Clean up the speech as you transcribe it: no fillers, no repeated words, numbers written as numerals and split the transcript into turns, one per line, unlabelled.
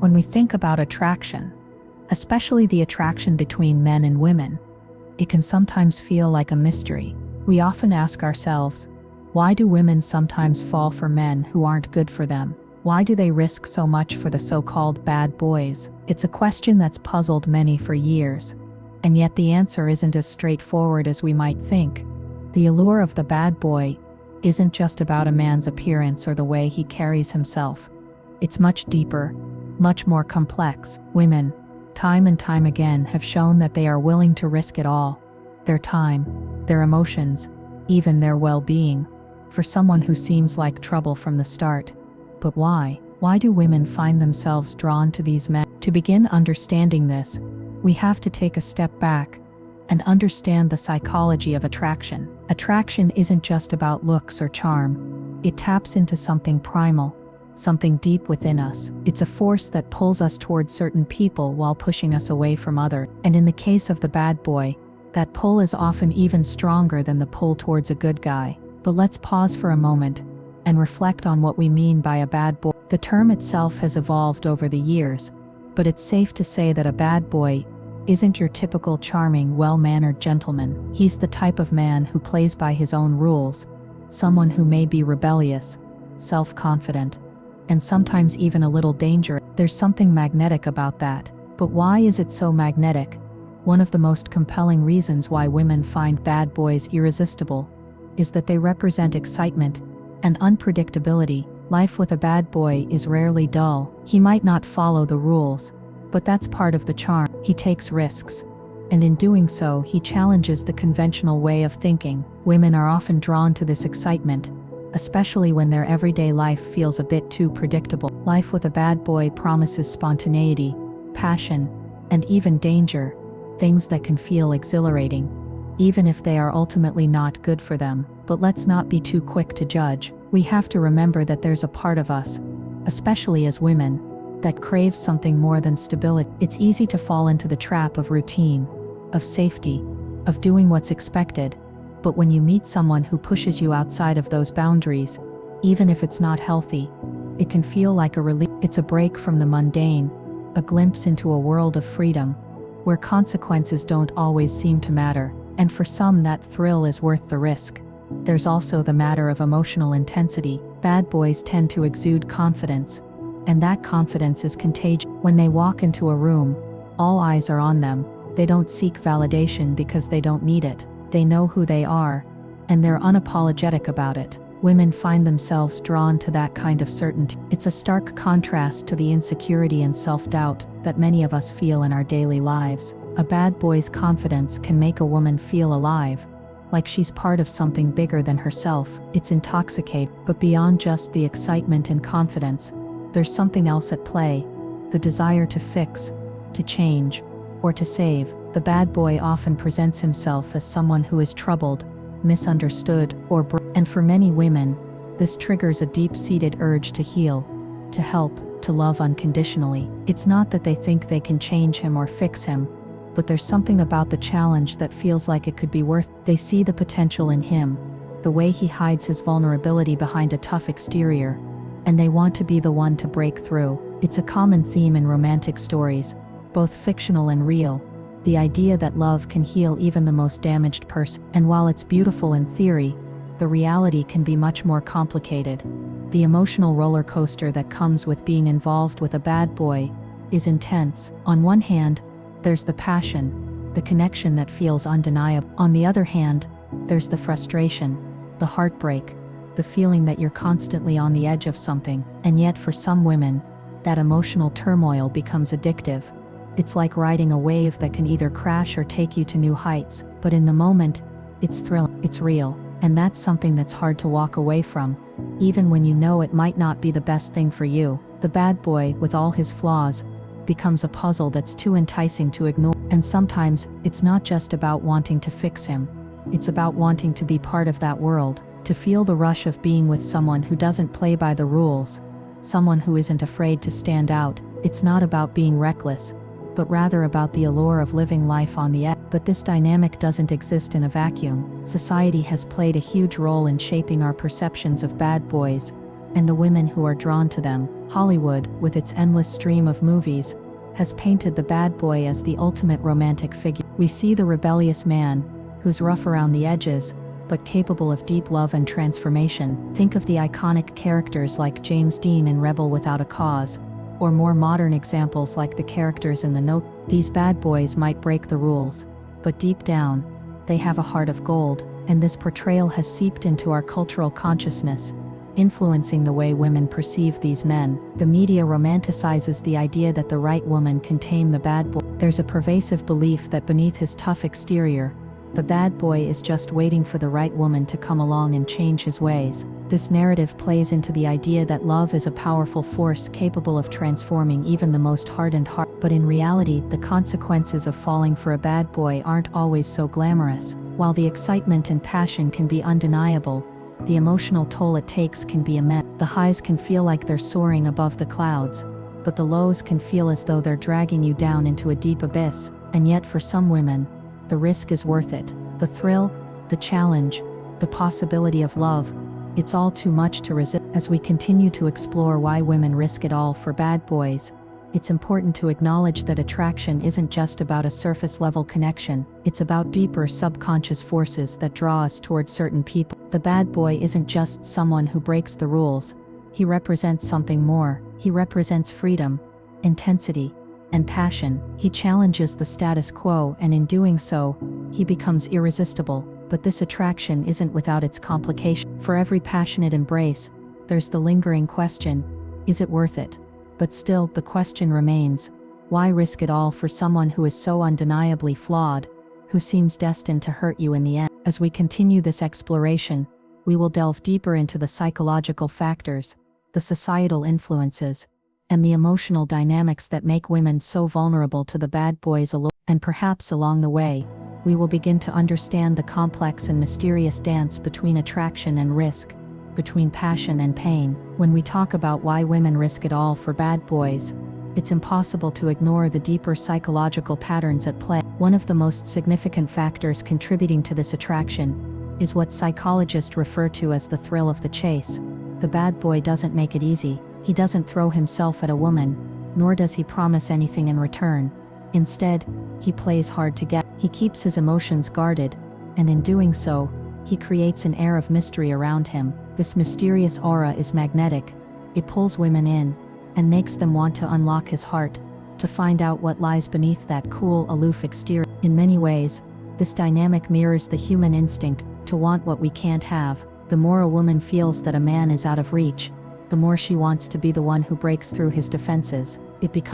When we think about attraction, especially the attraction between men and women, it can sometimes feel like a mystery. We often ask ourselves, why do women sometimes fall for men who aren't good for them? Why do they risk so much for the so-called bad boys? It's a question that's puzzled many for years, and yet the answer isn't as straightforward as we might think. The allure of the bad boy isn't just about a man's appearance or the way he carries himself. It's much deeper, much more complex. Women, time and time again, have shown that they are willing to risk it all, their time, their emotions, even their well-being, for someone who seems like trouble from the start. But why? Why do women find themselves drawn to these men? To begin understanding this, we have to take a step back and understand the psychology of attraction. Attraction isn't just about looks or charm. It taps into something primal, something deep within us. It's a force that pulls us towards certain people while pushing us away from others. And in the case of the bad boy, that pull is often even stronger than the pull towards a good guy. But let's pause for a moment and reflect on what we mean by a bad boy. The term itself has evolved over the years, but it's safe to say that a bad boy isn't your typical charming, well-mannered gentleman. He's the type of man who plays by his own rules, someone who may be rebellious, self-confident, and sometimes even a little dangerous. There's something magnetic about that. But why is it so magnetic? One of the most compelling reasons why women find bad boys irresistible is that they represent excitement and unpredictability. Life with a bad boy is rarely dull. He might not follow the rules, but that's part of the charm. He takes risks, and in doing so, he challenges the conventional way of thinking. Women are often drawn to this excitement, especially when their everyday life feels a bit too predictable. Life with a bad boy promises spontaneity, passion, and even danger, things that can feel exhilarating, even if they are ultimately not good for them. But let's not be too quick to judge. We have to remember that there's a part of us, especially as women, that craves something more than stability. It's easy to fall into the trap of routine, of safety, of doing what's expected. But when you meet someone who pushes you outside of those boundaries, even if it's not healthy, it can feel like a relief. It's a break from the mundane, a glimpse into a world of freedom, where consequences don't always seem to matter. And for some, that thrill is worth the risk. There's also the matter of emotional intensity. Bad boys tend to exude confidence, and that confidence is contagious. When they walk into a room, all eyes are on them. They don't seek validation because they don't need it. They know who they are, and they're unapologetic about it. Women find themselves drawn to that kind of certainty. It's a stark contrast to the insecurity and self-doubt that many of us feel in our daily lives. A bad boy's confidence can make a woman feel alive, like she's part of something bigger than herself. It's intoxicating. But beyond just the excitement and confidence, there's something else at play: the desire to fix, to change, or to save. The bad boy often presents himself as someone who is troubled, misunderstood, or and for many women, this triggers a deep-seated urge to heal, to help, to love unconditionally. It's not that they think they can change him or fix him, but there's something about the challenge that feels like it could be worth. They see the potential in him, the way he hides his vulnerability behind a tough exterior, and they want to be the one to break through. It's a common theme in romantic stories, both fictional and real, the idea that love can heal even the most damaged person. And while it's beautiful in theory, the reality can be much more complicated. The emotional roller coaster that comes with being involved with a bad boy is intense. On one hand, there's the passion, the connection that feels undeniable. On the other hand, there's the frustration, the heartbreak, the feeling that you're constantly on the edge of something. And yet for some women, that emotional turmoil becomes addictive. It's like riding a wave that can either crash or take you to new heights. But in the moment, it's thrilling, it's real, and that's something that's hard to walk away from, even when you know it might not be the best thing for you. The bad boy, with all his flaws, becomes a puzzle that's too enticing to ignore. And sometimes, it's not just about wanting to fix him. It's about wanting to be part of that world, to feel the rush of being with someone who doesn't play by the rules, someone who isn't afraid to stand out. It's not about being reckless, but rather about the allure of living life on the edge. But this dynamic doesn't exist in a vacuum. Society has played a huge role in shaping our perceptions of bad boys, and the women who are drawn to them. Hollywood, with its endless stream of movies, has painted the bad boy as the ultimate romantic figure. We see the rebellious man, who's rough around the edges, but capable of deep love and transformation. Think of the iconic characters like James Dean in Rebel Without a Cause, or more modern examples like the characters in The Note. These bad boys might break the rules, but deep down, they have a heart of gold, and this portrayal has seeped into our cultural consciousness, influencing the way women perceive these men. The media romanticizes the idea that the right woman can tame the bad boy. There's a pervasive belief that beneath his tough exterior, the bad boy is just waiting for the right woman to come along and change his ways. This narrative plays into the idea that love is a powerful force capable of transforming even the most hardened heart. But in reality, the consequences of falling for a bad boy aren't always so glamorous. While the excitement and passion can be undeniable, the emotional toll it takes can be immense. The highs can feel like they're soaring above the clouds, but the lows can feel as though they're dragging you down into a deep abyss. And yet for some women, the risk is worth it. The thrill, the challenge, the possibility of love, it's all too much to resist. As we continue to explore why women risk it all for bad boys, it's important to acknowledge that attraction isn't just about a surface-level connection, it's about deeper subconscious forces that draw us toward certain people. The bad boy isn't just someone who breaks the rules, he represents something more. He represents freedom, intensity, and passion. He challenges the status quo, and in doing so, he becomes irresistible. But this attraction isn't without its complication. For every passionate embrace, there's the lingering question, is it worth it? But still, the question remains, why risk it all for someone who is so undeniably flawed, who seems destined to hurt you in the end? As we continue this exploration, we will delve deeper into the psychological factors, the societal influences, and the emotional dynamics that make women so vulnerable to the bad boys allure. And perhaps along the way, we will begin to understand the complex and mysterious dance between attraction and risk, between passion and pain. When we talk about why women risk it all for bad boys, it's impossible to ignore the deeper psychological patterns at play. One of the most significant factors contributing to this attraction is what psychologists refer to as the thrill of the chase. The bad boy doesn't make it easy. He doesn't throw himself at a woman, nor does he promise anything in return. Instead, he plays hard to get. He keeps his emotions guarded, and in doing so, he creates an air of mystery around him. This mysterious aura is magnetic. It pulls women in, and makes them want to unlock his heart, to find out what lies beneath that cool, aloof exterior. In many ways, this dynamic mirrors the human instinct to want what we can't have. The more a woman feels that a man is out of reach, the more she wants to be the one who breaks through his defenses. It becomes